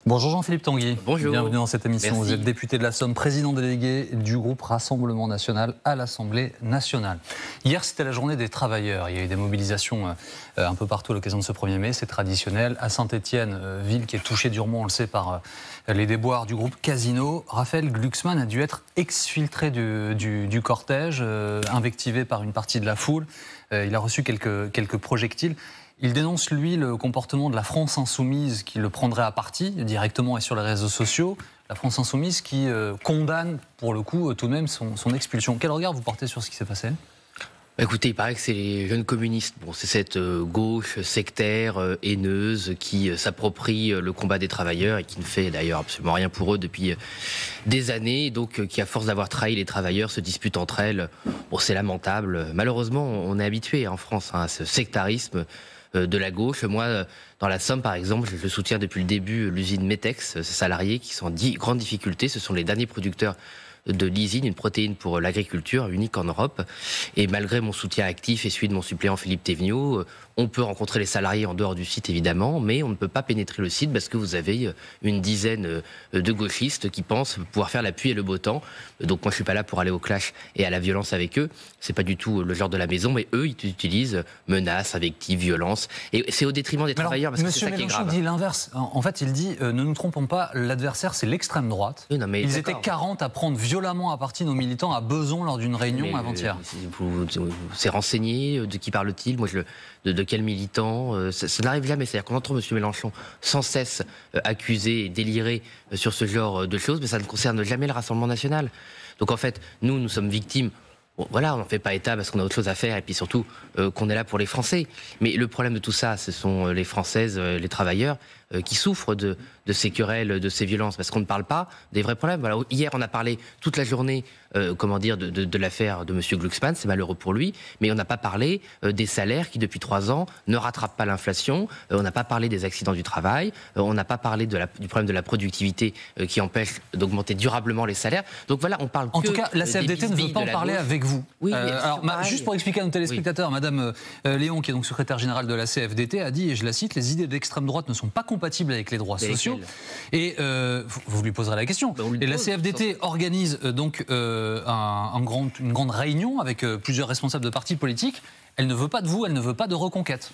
Bonjour Jean-Philippe Tanguy. Bonjour. Bienvenue dans cette émission. Merci. Vous êtes député de la Somme, président délégué du groupe Rassemblement National à l'Assemblée nationale. Hier, c'était la journée des travailleurs. Il y a eu des mobilisations un peu partout à l'occasion de ce 1er mai. C'est traditionnel. À Saint-Étienne, ville qui est touchée durement, on le sait, par les déboires du groupe Casino. Raphaël Glucksmann a dû être exfiltré du cortège, invectivé par une partie de la foule. Il a reçu quelques projectiles. Il dénonce, lui, le comportement de la France insoumise qui le prendrait à partie, directement et sur les réseaux sociaux. La France insoumise qui condamne, pour le coup, tout de même son expulsion. Quel regard vous portez sur ce qui s'est passé ? Écoutez, il paraît que c'est les jeunes communistes. Bon, c'est cette gauche sectaire, haineuse, qui s'approprie le combat des travailleurs et qui ne fait d'ailleurs absolument rien pour eux depuis des années. Donc, qui, à force d'avoir trahi les travailleurs, se dispute entre elles. Bon, c'est lamentable. Malheureusement, on est habitué en France à ce sectarisme de la gauche. Moi, dans la Somme, par exemple, je soutiens depuis le début l'usine Metex, ses salariés qui sont en grande difficulté. Ce sont les derniers producteurs de lysine, une protéine pour l'agriculture, unique en Europe. Et malgré mon soutien actif et celui de mon suppléant Philippe Thévenot, on peut rencontrer les salariés en dehors du site, évidemment, mais on ne peut pas pénétrer le site parce que vous avez une dizaine de gauchistes qui pensent pouvoir faire la pluie et le beau temps. Donc moi, je suis pas là pour aller au clash et à la violence avec eux. C'est pas du tout le genre de la maison, mais eux, ils utilisent menaces, invectives, violence. Et c'est au détriment des travailleurs, parce que c'est ça qui est grave. Monsieur Mélenchon dit l'inverse. En fait, il dit, ne nous trompons pas, l'adversaire, c'est l'extrême droite. Oui, non, mais ils étaient 40 à prendre violemment à partie nos militants à Besançon lors d'une réunion avant-hier. C'est renseigné, de qui parle-t-il? Moi, de quel militant? Ça n'arrive jamais. C'est-à-dire qu'on entend M. Mélenchon sans cesse accuser et délirer sur ce genre de choses, mais ça ne concerne jamais le Rassemblement national. Donc en fait, nous sommes victimes. Bon, voilà, on n'en fait pas état parce qu'on a autre chose à faire et puis surtout qu'on est là pour les Français. Mais le problème de tout ça, ce sont les Françaises, les travailleurs qui souffrent de ces querelles, de ces violences, parce qu'on ne parle pas des vrais problèmes. Voilà, hier, on a parlé toute la journée, de l'affaire de M. Glucksmann, c'est malheureux pour lui, mais on n'a pas parlé des salaires qui, depuis 3 ans, ne rattrapent pas l'inflation. On n'a pas parlé des accidents du travail. On n'a pas parlé du problème de la productivité qui empêche d'augmenter durablement les salaires. Donc voilà, on parle. En tout cas, la CFDT ne veut pas en parler avec vous. Oui, juste pour expliquer à nos téléspectateurs, Madame Léon, qui est donc secrétaire générale de la CFDT, a dit, et je la cite, les idées d'extrême droite ne sont pas compatibles avec les droits sociaux. Et vous lui poserez la question. Et la CFDT organise donc une grande réunion avec plusieurs responsables de partis politiques. Elle ne veut pas de vous, elle ne veut pas de reconquête.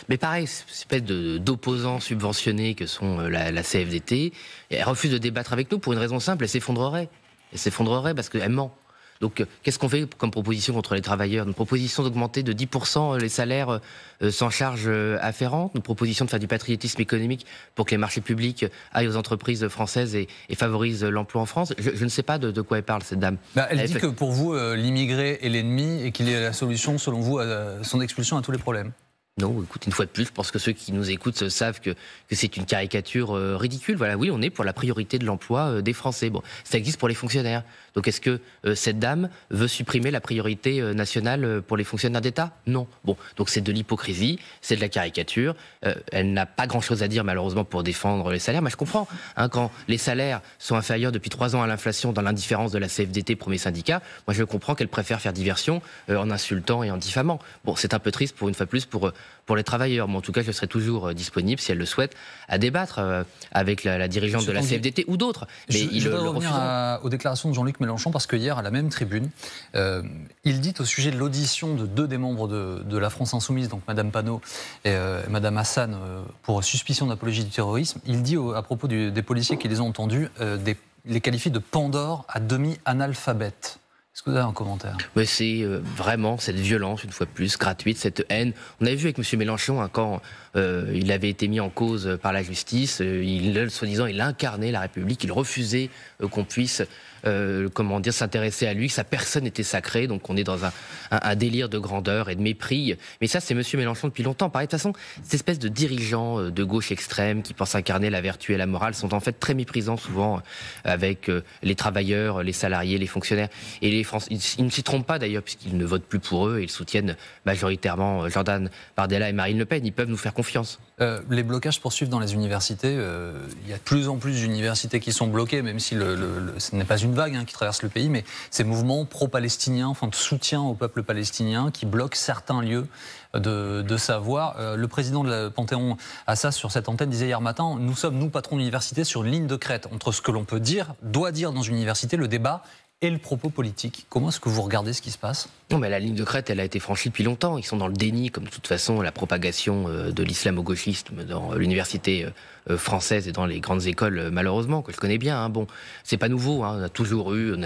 Mais pareil, cette espèce d'opposants subventionnés que sont la CFDT, elle refuse de débattre avec nous pour une raison simple, elle s'effondrerait. Elle s'effondrerait parce qu'elle ment. Donc, qu'est-ce qu'on fait comme proposition contre les travailleurs? Une proposition d'augmenter de 10% les salaires sans charge afférente, une proposition de faire du patriotisme économique pour que les marchés publics aillent aux entreprises françaises et favorisent l'emploi en France. Je ne sais pas de quoi elle parle, cette dame. Elle dit que pour vous, l'immigré est l'ennemi et qu'il est la solution, selon vous, à son expulsion à tous les problèmes. Non, écoute, une fois de plus, je pense que ceux qui nous écoutent savent que c'est une caricature ridicule. Voilà, oui, on est pour la priorité de l'emploi des Français. Bon, ça existe pour les fonctionnaires. Donc, est-ce que cette dame veut supprimer la priorité nationale pour les fonctionnaires d'État? Non. Bon, donc c'est de l'hypocrisie, c'est de la caricature. Elle n'a pas grand-chose à dire, malheureusement, pour défendre les salaires. Mais je comprends, quand les salaires sont inférieurs depuis 3 ans à l'inflation, dans l'indifférence de la CFDT, premier syndicat, moi je comprends qu'elle préfère faire diversion en insultant et en diffamant. Bon, c'est un peu triste, pour une fois de plus, pour les travailleurs. Mais en tout cas, je serai toujours disponible, si elle le souhaite, à débattre avec la dirigeante de la CFDT ou d'autres. Mais je voudrais revenir aux déclarations de Jean-Luc Mélenchon, parce que hier, à la même tribune, il dit au sujet de l'audition de 2 des membres de la France Insoumise, donc Madame Panot et Madame Hassan, pour suspicion d'apologie du terrorisme, il dit à propos des policiers qui les ont entendus, les qualifie de Pandore à demi-analphabètes. Est-ce que vous avez un commentaire? Oui, c'est vraiment cette violence, une fois de plus, gratuite, cette haine. On avait vu avec M. Mélenchon, quand il avait été mis en cause par la justice, soi-disant, il incarnait la République, il refusait qu'on puisse s'intéresser à lui, que sa personne était sacrée. Donc on est dans un délire de grandeur et de mépris. Mais ça, c'est M. Mélenchon depuis longtemps. Pareil, de toute façon, cette espèce de dirigeants de gauche extrême qui pensent incarner la vertu et la morale sont en fait très méprisants souvent avec les travailleurs, les salariés, les fonctionnaires. Et Français, ils ne s'y trompent pas d'ailleurs, puisqu'ils ne votent plus pour eux et ils soutiennent majoritairement Jordan Bardella et Marine Le Pen. Ils peuvent nous faire confiance. Les blocages poursuivent dans les universités. Il y a de plus en plus d'universités qui sont bloquées, même si ce n'est pas une vague qui traverse le pays, mais ces mouvements pro-palestiniens, enfin de soutien au peuple palestinien, qui bloquent certains lieux de savoir. Le président de la Panthéon Assas, sur cette antenne, disait hier matin, nous sommes, nous, patrons d'université, sur une ligne de crête entre ce que l'on peut dire, doit dire dans une université, le débat, et le propos politique. Comment est-ce que vous regardez ce qui se passe ? Non, mais la ligne de crête, elle a été franchie depuis longtemps. Ils sont dans le déni, comme de toute façon la propagation de l'islamo-gauchisme dans l'université française et dans les grandes écoles, malheureusement, que je connais bien. Bon, c'est pas nouveau. On a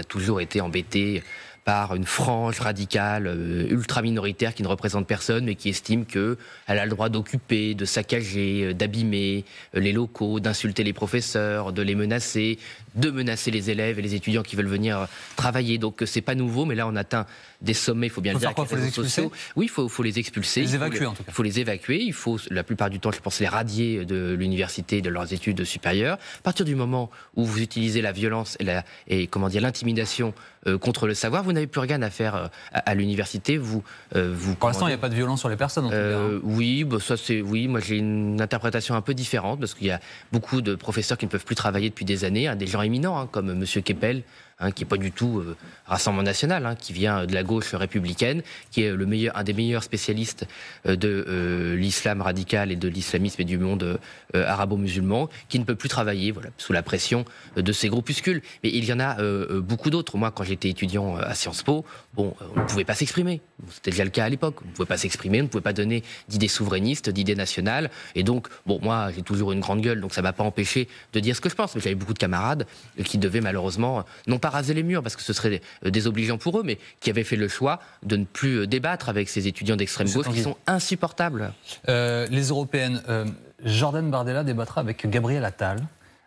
toujours été embêtés par une frange radicale, ultra minoritaire qui ne représente personne, mais qui estime qu'elle a le droit d'occuper, de saccager, d'abîmer les locaux, d'insulter les professeurs, de les menacer, de menacer les élèves et les étudiants qui veulent venir travailler. Donc c'est pas nouveau, mais là on atteint des sommets, il faut bien le dire, avec les réseaux sociaux. Oui, il faut les expulser. Les évacuer en tout cas. Il faut les évacuer, il faut la plupart du temps, je pense, les radier de l'université et de leurs études supérieures. À partir du moment où vous utilisez la violence et l'intimidation contre le savoir, vous n'avez plus rien à faire à l'université. Pour l'instant, il n'y a pas de violence sur les personnes, en tout cas. Oui, moi j'ai une interprétation un peu différente, parce qu'il y a beaucoup de professeurs qui ne peuvent plus travailler depuis des années, des gens éminents, comme M. Keppel, qui n'est pas du tout Rassemblement National, qui vient de la gauche républicaine, qui est un des meilleurs spécialistes de l'islam radical et de l'islamisme et du monde arabo-musulman, qui ne peut plus travailler sous la pression de ces groupuscules. Mais il y en a beaucoup d'autres. Moi, quand j'étais étudiant à Sciences Po, on ne pouvait pas s'exprimer. C'était déjà le cas à l'époque. On ne pouvait pas s'exprimer, on ne pouvait pas donner d'idées souverainistes, d'idées nationales. Et donc, moi, j'ai toujours une grande gueule, donc ça ne m'a pas empêché de dire ce que je pense. Mais j'avais beaucoup de camarades qui devaient malheureusement, non pas raser les murs, parce que ce serait désobligeant pour eux, mais qui avaient fait le choix de ne plus débattre avec ces étudiants d'extrême gauche qui sont insupportables. Les européennes, Jordan Bardella débattra avec Gabriel Attal.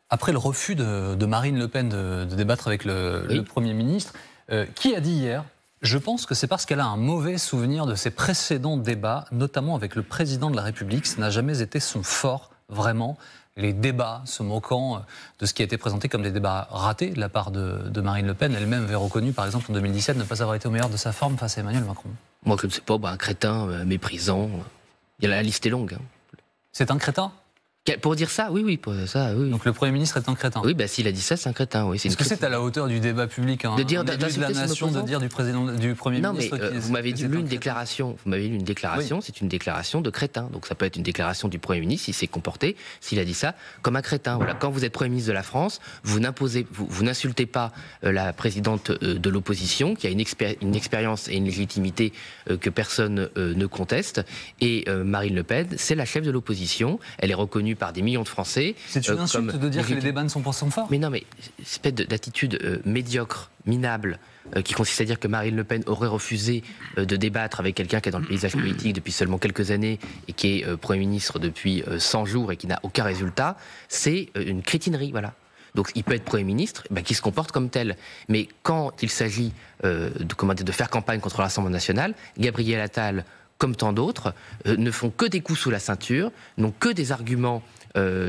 Après le refus de Marine Le Pen de débattre avec le Premier ministre, qui a dit hier, je pense que c'est parce qu'elle a un mauvais souvenir de ses précédents débats, notamment avec le président de la République. Ça n'a jamais été son fort, vraiment. Les débats se moquant de ce qui a été présenté comme des débats ratés de la part de Marine Le Pen. Elle-même avait reconnu, par exemple, en 2017, ne pas avoir été au meilleur de sa forme face à Emmanuel Macron. Moi, je ne sais pas, un crétin méprisant. La liste est longue. C'est un crétin ? Pour dire ça, oui, pour ça, oui. Donc le Premier ministre est un crétin. Oui, s'il a dit ça, c'est un crétin, oui. Est-ce que c'est à la hauteur du débat public, de dire de la nation, de dire du Premier ministre? Non, mais vous m'avez lu une déclaration. Vous m'avez lu une déclaration. Oui. C'est une déclaration de crétin. Donc ça peut être une déclaration du Premier ministre s'il s'est comporté, s'il a dit ça, comme un crétin. Voilà. Quand vous êtes Premier ministre de la France, vous n'insultez pas la présidente de l'opposition, qui a une expérience et une légitimité que personne ne conteste. Et Marine Le Pen, c'est la chef de l'opposition. Elle est reconnue par des millions de Français. C'est une insulte de dire que les débats ne sont pas sans phare. Mais non, mais espèce d'attitude médiocre, minable, qui consiste à dire que Marine Le Pen aurait refusé de débattre avec quelqu'un qui est dans le paysage politique depuis seulement quelques années et qui est Premier ministre depuis 100 jours et qui n'a aucun résultat, c'est une crétinerie, voilà. Donc il peut être Premier ministre, qui se comporte comme tel. Mais quand il s'agit de faire campagne contre l'Assemblée nationale, Gabriel Attal, comme tant d'autres, ne font que des coups sous la ceinture, n'ont que des arguments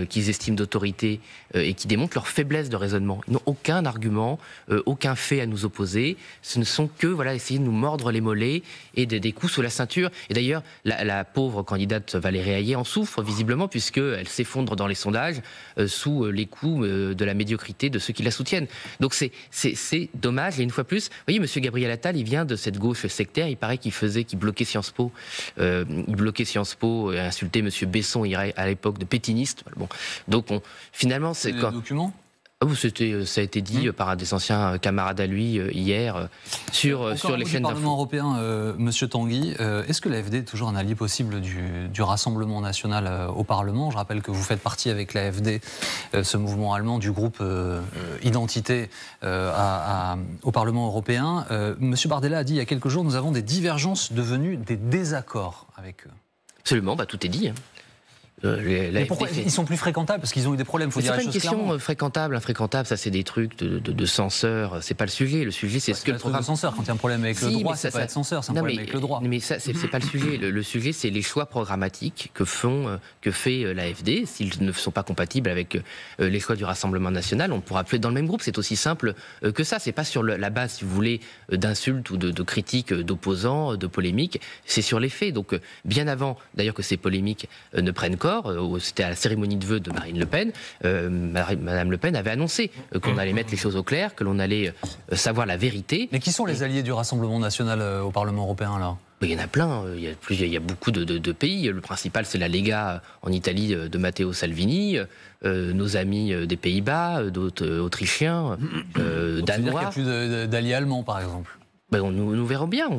qu'ils estiment d'autorité et qui démontrent leur faiblesse de raisonnement. Ils n'ont aucun argument, aucun fait à nous opposer. Ce ne sont que essayer de nous mordre les mollets et des coups sous la ceinture. Et d'ailleurs, la pauvre candidate Valérie Hayé en souffre visiblement, puisqu'elle s'effondre dans les sondages sous les coups de la médiocrité de ceux qui la soutiennent. Donc c'est dommage. Et une fois plus, vous voyez, M. Gabriel Attal, il vient de cette gauche sectaire. Il paraît qu'il bloquait Sciences Po. Il bloquait Sciences Po et insultait M. Besson à l'époque de pétiniste. Bon. Donc finalement, c'est quand... documents. Ça a été dit par un des anciens camarades à lui hier sur les chaînes d'info. Parlement européen, Monsieur Tanguy, est-ce que l'AfD est toujours un allié possible du Rassemblement national au Parlement? Je rappelle que vous faites partie avec l'AfD, ce mouvement allemand du groupe Identité au Parlement européen. Monsieur Bardella a dit il y a quelques jours, nous avons des divergences devenues des désaccords avec eux. Absolument, tout est dit. Mais pourquoi ils sont plus fréquentables? Parce qu'ils ont eu des problèmes, il faut dire les choses clairement. C'est pas une question fréquentable, infréquentable, ça c'est des trucs de censeurs, c'est pas le sujet. Le sujet c'est ce que le programme... de censeur, quand il y a un problème avec le droit, c'est pas être censeur, c'est un problème avec le droit. Mais ça, c'est pas le sujet. Le sujet, c'est les choix programmatiques que fait l'AfD. S'ils ne sont pas compatibles avec les choix du Rassemblement national, on pourra plus être dans le même groupe. C'est aussi simple que ça. C'est pas sur la base, si vous voulez, d'insultes ou de critiques d'opposants, de polémiques. C'est sur les faits. Donc, bien avant, d'ailleurs, que ces polémiques ne prennent corps, c'était à la cérémonie de vœux de Marine Le Pen, Madame Le Pen avait annoncé qu'on allait mettre les choses au clair, que l'on allait savoir la vérité. Mais qui sont les alliés du Rassemblement national au Parlement européen, alors? Il y en a plein, il y a beaucoup de pays. Le principal, c'est la Lega en Italie de Matteo Salvini, nos amis des Pays-Bas, d'autres Autrichiens, Danois. C'est-à-dire qu'il n'y a plus d'alliés allemands, par exemple? Nous verrons bien,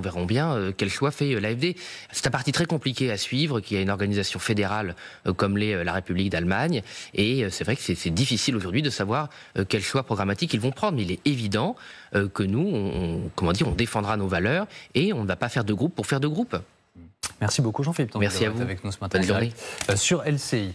quel choix fait l'AfD. C'est un parti très compliqué à suivre, qui a une organisation fédérale comme l'est la République d'Allemagne, et c'est vrai que c'est difficile aujourd'hui de savoir quel choix programmatique ils vont prendre. Mais il est évident que nous, on défendra nos valeurs et on ne va pas faire de groupe pour faire de groupe. Merci beaucoup Jean-Philippe. Merci à vous. Avec nous ce matin. Bonne journée. Sur LCI.